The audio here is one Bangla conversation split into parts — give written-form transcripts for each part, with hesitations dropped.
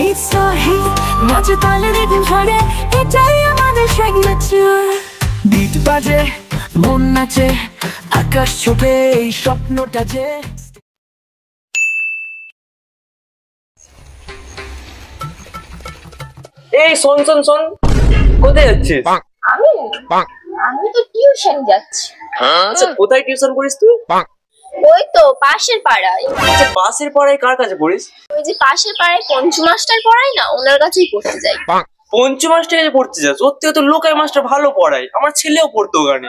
এই সহি নাচে তালে রিদম ধরে, এটাই আমাদের সিগনেচার। বিট বাজে, মন নাচে, আকাশ ছোপে এই স্বপ্নটা যে। এই শোন শোন শোন, কোথায় যাচ্ছিস? আমি আমি তো টিউশন যাচ্ছি। আচ্ছা, কোথায় টিউশন করিস তুই? ওই তো পাশের পাড়ায়। আচ্ছা, পাশের পাড়ায় কার কাছে পড়িস? ওই যে পাশের পাড়ায় পঞ্চু মাস্টার পড়ায় না, ওনার কাছেই পড়তে যাই। পঞ্চু মাস্টার কাছে পড়তে যাস? সত্যি তো লোকাই মাস্টার ভালো পড়ায়, আমার ছেলেও পড়তো ওখানে।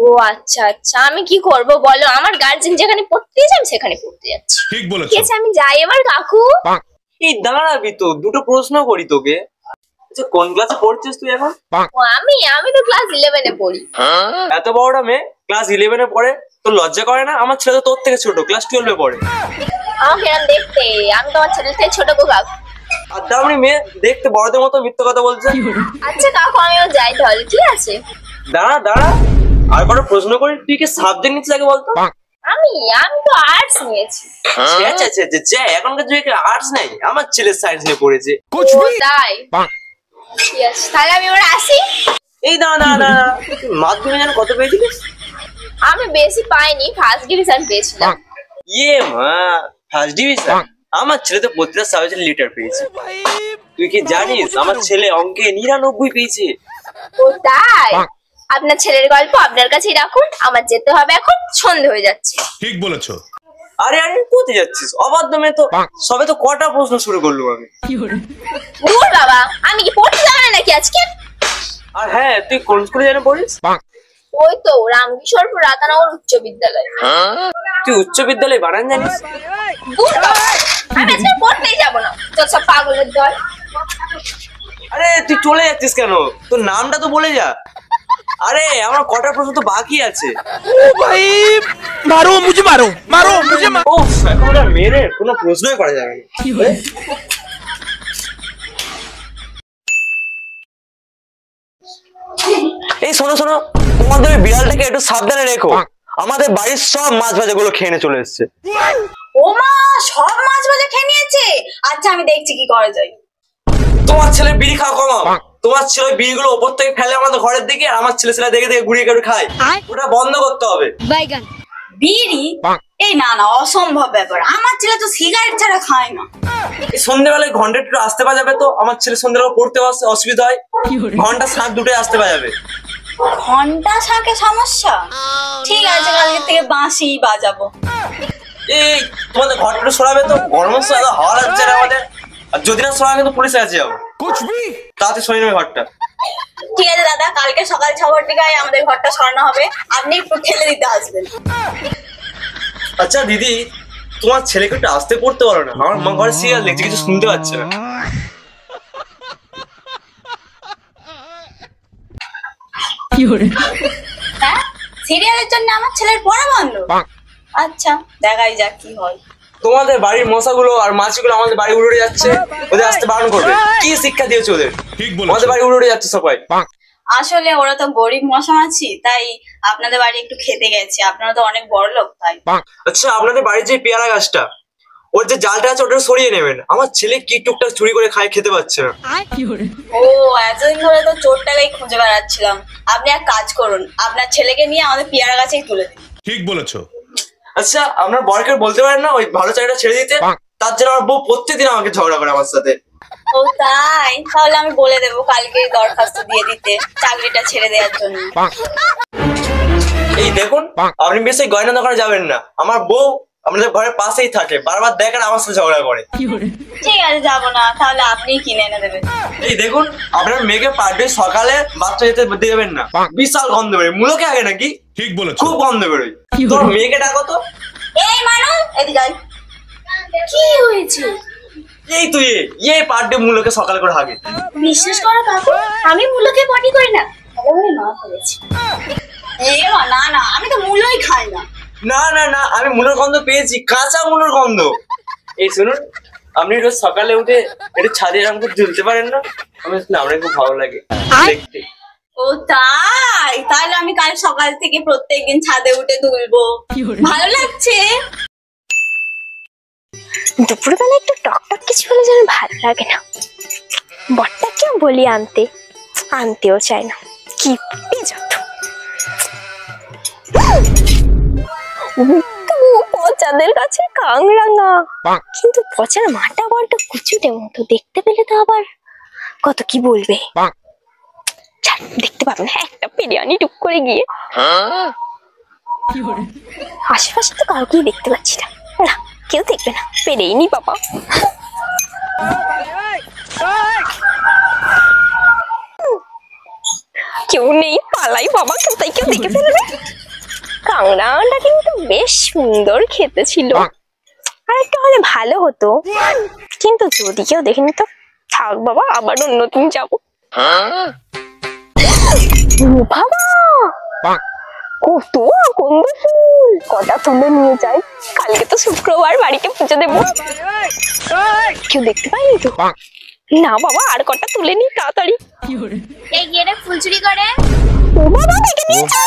ও আচ্ছা আচ্ছা, আমি কি করব বলো, আমার গার্জেন যেখানে পড়তে যাই আমি সেখানে পড়তে যাচ্ছি। ঠিক বলেছো। ঠিক আছে, আমি যাই এবার কাকু। এই দাঁড়াবি তো, দুটো প্রশ্ন করি তোকে। আচ্ছা, কোন ক্লাসে পড়ছিস তুই এখন? ও আমি তো ক্লাস 11 এ পড়ি। এত বড়টা মেয়ে ক্লাস 11 এ পড়ে, তোর লজ্জা করে না? আমার ছেলে তো তোর থেকে ছোট, ক্লাস 12 এ পড়ে। আমাকে এরকম দেখতে, আমি তোমার ছেলের থেকে ছোট গো কাকু। আর দামড়ি মেয়ে, দেখতে বড়দের মতো মিথ্যে কথা বলছে। আচ্ছা কাকু, আমিও যাই তাহলে, ঠিক আছে? দাঁড়া দাঁড়া, আর কোনো প্রশ্ন করি, তুই কি সাবজেক্ট নিচ্ছিস আগে বলতো? আমি তো আর্টস নিয়েছি। আচ্ছা আচ্ছা আচ্ছা, এখনকার যুগে আর্টস নাই, আমার ছেলে সায়েন্স নিয়ে পড়েছে। ও তাই? ঠিক আছে, তাহলে আমি এবার আসি। এই দাঁড়া দাঁড়া দাঁড়া, মাধ্যমিক যেন কত পেয়েছিলিস? আমি বেশি পাইনি, ফার্স্ট ডিভিশন পেয়েছিলাম। ইয়ে মা, ফার্স্ট ডিভিশন? আমার ছেলে তো প্রতিটা সাবজেক্টে লিটার পেয়েছে। তুই কি জানিস আমার ছেলে অঙ্কে 99 পেয়েছে? ও তাই? আপনার ছেলের গল্প আপনার কাছেই রাখুন, আমার যেতে হবে এখন, সন্ধে হয়ে যাচ্ছে। ঠিক বলেছো। আরে আরে, কোথায় যাচ্ছিস? অবাধ্য মেয়ে তো, সবে তো কটা প্রশ্ন শুরু করলাম আমি। দূর বাবা, আমি কি পড়তে যাবো না নাকি আজকে? আর হ্যাঁ, তুই কোন স্কুলে যেন পড়িস? ওই তো রামকিশোরপুর রাতানগর উচ্চ বিদ্যালয়। তুই উচ্চ বিদ্যালয়ে বানান জানিস? দূর বাবা, আমি আজকে পড়তেই যাবো না, তোর সব পাগলের দল। আরে তুই চলে যাচ্ছিস কেন? তোর নামটা তো বলে যা। আরে আমার কটা প্রশ্ন তো বাকি আছে। মারো মুঝে, মারো মারো মুঝে। ও, এখনকার মেয়েদের কোনো প্রশ্নই করা যাবে না। এই শোনো শোনো, তোমাদের ওই বিড়ালটাকে একটু সাবধানে রেখো, আমাদের বাড়ির সব মাছ ভাজাগুলো খেয়ে নিয়ে চলে এসছে। ও মা, সব মাছ ভাজা খেয়ে নিয়েছে? আচ্ছা, আমি দেখছি কি করা যায়। তোমার ছেলে বিড়ি খাওয়া কমাও। তোমার ছেলে বিড়িগুলো ওপর থেকে ফেলে আমাদের ঘরের দিকে, আর আমার ছেলে সেটা দেখে দেখে ঘুরিয়ে ঘুরিয়ে খায়। ওটা বন্ধ করতে হবে। বিড়ি? এই না না, অসম্ভব ব্যাপার, আমার ছেলে তো সিগারেট ছাড়া খায় না। এই সন্ধ্যেবেলায় ঘন্টা একটু আসতে বাজাবে তো, আমার ছেলে সন্ধ্যেবেলা পড়তে অসুবিধা হয়। ঘন্টা 7 দুটোই আসতে বাজাবে। ঘন্টা শাঁকে সমস্যা? ঠিক আছে, কালকে থেকে বাঁশি বাজাবো। এই তোমাদের ঘরটা সরাবে তো, গরমের সময় এত হাওয়া লাগছে না আমাদের। আর যদি না সরাবে কিন্তু পুলিশের কাছে যাবো। তাতে সরিয়ে নেবে ঘরটা। ঠিক আছে দাদা, কালকে সকাল 6টার দিকে আমাদের ঘরটা সরানো হবে, আপনি একটু ঠেলে দিতে আসবেন। আচ্ছা দিদি, তোমার ছেলেকে একটু আসতে পড়তে পারো না? আমার মা ঘরে সিরিয়াল দেখছে, কিছু শুনতে পাচ্ছে না। হ্যাঁ, সিরিয়ালের জন্য আমার ছেলের পড়া বন্ধ? আচ্ছা, দেখাই যাক কি হয়। তোমাদের বাড়ির মশাগুলো আর মাছিগুলো আমাদের বাড়ি উড়ে যাচ্ছে, ওদের আসতে বারণ করবে। কি শিক্ষা দিয়েছো ওদের? আমাদের বাড়ি উড়ে যাচ্ছে সবাই। আসলে ওরা তো গরিব মশা মাছি, তাই আপনাদের বাড়ি একটু খেতে গেছে, আপনারা তো অনেক বড় লোক তাই। আচ্ছা, আপনাদের বাড়ির যে পেয়ারা গাছটা, ওর যে জালটা আছে ওটা সরিয়ে নেবেন। আমার ছেলে কি টুকটাক চুরি করে খায়, খেতে পাচ্ছে না। ও, এতদিন ধরে তো চোরটাকেই খুঁজে বেড়াচ্ছিলাম। আপনি এক কাজ করুন, আপনার ছেলেকে নিয়ে আমাদের পেয়ারা গাছেই তুলে দিন। ঠিক বলেছো। আচ্ছা, আপনার বরকে বলতে পারেন না ওই ভালো চাকরিটা ছেড়ে দিতে? তার জন্য আমার বউ প্রত্যেকদিন আমাকে ঝগড়া করে আমার সাথে। ও তাই? তাহলে আমি বলে দেবো কালকে দরখাস্ত দিয়ে দিতে চাকরিটা ছেড়ে দেওয়ার জন্য। এই দেখুন, আপনি বেশি গয়না দোকানে যাবেন না। আমার বউ আমাদের ঘরের পাশেই থাকে, বারবার দেখেন আমার সাথে ঝগড়া করে। ঠিক আছে, যাবো না, তাহলে আপনি কিনে এনে দেবেন। এই দেখুন, আপনার মেয়েকে পার ডে সকালে বাচ্চা যেতে দেবেন না, বিশাল গন্ধ বেরোয়। মূলকে আগে নাকি? ঠিক বলেছো। খুব গন্ধ বেরোয়। তোর মেয়েকে ডাকো তো। এই মানু, এদিকে আয়। কি হয়েছে? এই তুই পার ডে মূলকে সকালে করে হাগে। বিশ্বাস করো কাকু, আমি মূলকে পটি করি না, ভালো মা করেছি। না না, আমি তো মূলই খাই না। না না না, আমি মূলের গন্ধ পেয়েছি, কাঁচা মূলের গন্ধ। এই শুনুন, আপনি রোজ সকালে উঠে একটু ছাদে এরকম করে ঝুলতে পারেন না? আমার খুব ভালো লাগে দেখতে। ও তাই? তাহলে আমি কাল সকাল থেকে প্রত্যেকদিন ছাদে উঠে দুলবো। ভালো লাগছে? দুপুরবেলা একটু টকটক কিছু হলে যেন ভালো লাগে না। বরটাকেও বলি আনতেও চায় না, কি যত পচাদের কাছে কাংরাঙা, কিন্তু পচার মাটা বড্ড কুচুটে মতো, দেখতে পেলে তো আবার কত কি বলবে। দেখতে পাবে না, একটা বিরিয়ানি টুক করে গিয়ে। আশেপাশে তো কাউকেই দেখতে পাচ্ছি না, না কেউ দেখবে না, পেরেই নি বাবা। কেউ নেই, পালাই বাবা, কোথায় কেউ দেখে ফেলবে। কাংড়াটা কিন্তু বেশ সুন্দর খেতে ছিল, আর একটু হলে ভালো হতো, কিন্তু যদি কেউ দেখেনি তো থাক বাবা, আবার অন্যদিন যাবো। বাবা কত আকন্দ ফুল, কটা তুলে নিয়ে যাই, কালকে তো শুক্রবার, বাড়িতে পুজো দেবো। কেউ দেখতে পাইনি তো? না বাবা, আর কটা তুলে নি তাড়াতাড়ি। এই গিয়ে ফুল চুরি করে। ও বাবা, দেখে নিয়েছে।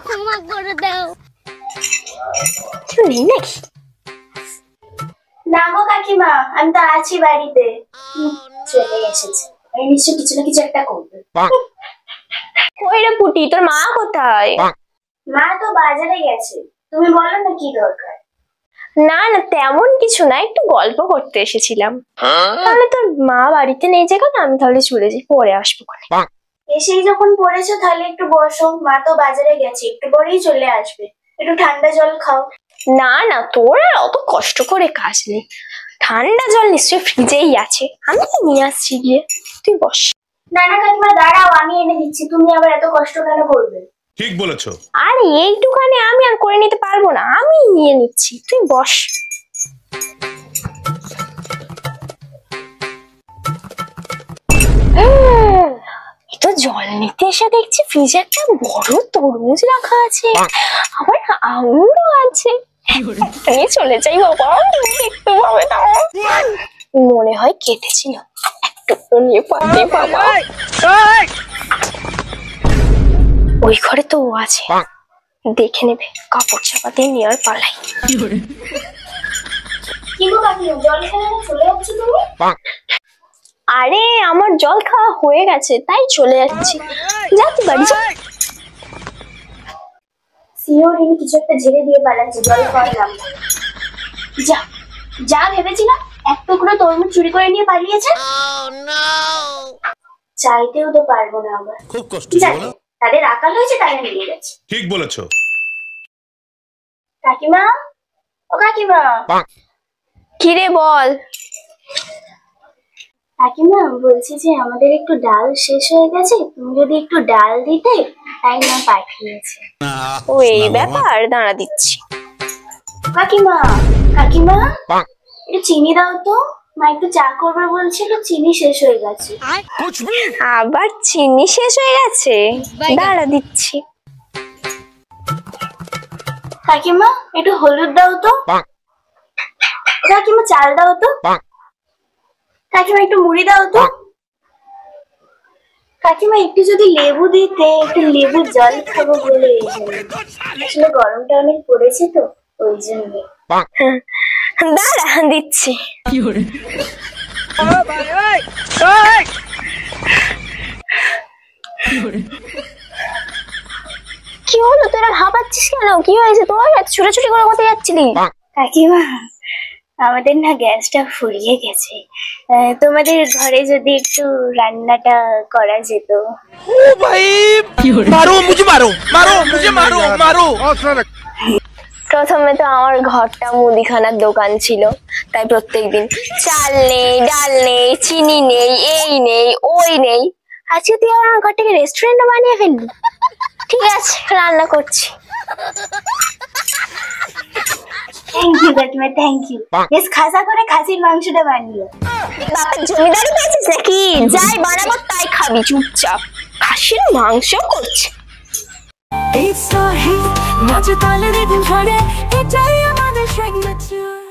ক্ষমা করে দাও। কেউ নেই নাকি? না গো কাকিমা, আমি তো আছি বাড়িতে। চলে এসেছে, নিশ্চয় কিছু না কিছু একটা করবে। কই রে পুটি, তোর মা কোথায়? মা তো বাজারে গেছে, তুমি বলো না কি দরকার। না না, তেমন কিছু না, একটু গল্প করতে এসেছিলাম। তাহলে তোর মা বাড়িতে নেই যে, কেন আমি তাহলে চলে যাই, পরে আসবো। এসেই যখন পড়েছো তাহলে একটু বসো, মা তো বাজারে গেছে, একটু পরেই চলে আসবে, একটু ঠান্ডা জল খাও। না না, তোর আর অত কষ্ট করে কাজ নেই, ঠান্ডা জল নিশ্চয়ই ফ্রিজেই আছে, আমি তো নিয়ে আসছি গিয়ে, তুই বস। না না কাকিমা দাঁড়াও, আমি এনে দিচ্ছি, তুমি আবার এত কষ্ট কেন করবে। ঠিক বলেছো। আর এইটুখানে আমি আর করে নিতে পারবো না, আমি নিয়ে নিচ্ছি, তুই বস। তো জল নিতে এসে দেখছি ফ্রিজে একটা বড় তরমুজ রাখা আছে, আবার আঙুরও আছে। নিয়ে চলে যাই বাবা, দেখতে পাবে না, মনে হয় কেটেছিল, একটু নিয়ে পাবে বাবা। ওই ঘরে তো ও আছে, দেখে নেবে, কাপড় চাপা দিয়ে নিয়ে আর পালাই। কি গো কাকিমা, জল খেলে চলে যাচ্ছ তুমি? আরে আমার জল খাওয়া হয়ে গেছে, তাই চলে যাচ্ছি, যাচ্ছি বাড়ি যা। সিওর ইনি কিছু একটা ঝেড়ে দিয়ে পালাচ্ছে জল খাওয়ার নাম করে। যা যা ভেবেছিলাম, এক টুকরো তরমুজ চুরি করে নিয়ে পালিয়েছে। চাইতেও তো পারবো না আবার, খুব কষ্ট যাকে তাদের আকাল হয়েছে তারা নিয়ে গেছে। ঠিক বলেছো। কাকিমা, ও কাকিমা। কি রে বল। কাকিমা বলছি যে আমাদের একটু ডাল শেষ হয়ে গেছে, তুমি যদি একটু ডাল দিতে, তাই না পাঠিয়েছে। ও এই ব্যাপার, দাঁড়া দিচ্ছি। কাকিমা কাকিমা, একটু চিনি দাও তো, মা একটু চা করবে বলছিল, চিনি শেষ হয়ে গেছে। আবার চিনি শেষ হয়ে গেছে, দাঁড়া দিচ্ছি। কাকিমা একটু হলুদ দাও তো। কাকিমা চাল দাও তো। কাকিমা একটু মুড়ি দাও তো। কাকিমা একটু যদি লেবু দিতে, একটু লেবু জল খাবো বলে, আসলে গরমটা অনেক পড়েছে তো ওই জন্য। দাঁড়া দিচ্ছি। কি হলো, তোরা হাঁপাচ্ছিস কেন, কি হয়েছে তোর, এত ছুটাছুটি করে কোথায় যাচ্ছিলি? কাকিমা আমাদের না গ্যাসটা ফুরিয়ে গেছে, তোমাদের ঘরে যদি একটু রান্নাটা করা যেত। ओ भाई मारो मुझे, मारो मारो मुझे, मारो मारो। প্রথমে তো আমার ঘরটা মুদিখানার দোকান ছিল, তাই প্রত্যেকদিন চাল নেই, ডাল নেই, চিনি নেই, এই নেই ওই নেই, আজকে তুই আমার ঘরটাকে রেস্টুরেন্টও বানিয়ে ফেললি। ঠিক আছে, রান্না করছি। থ্যাংক ইউ কাকিমা, থ্যাংক ইউ। বেশ খাসা করে খাসির মাংসটা বানিয়ে। বাপের জমিদারি পেয়েছিস নাকি? যাই বানাবো তাই খাবি চুপচাপ, খাসির মাংস করছে। এই সাহি নাচে তালে রিদম ধরে, এটাই আমাদের signature।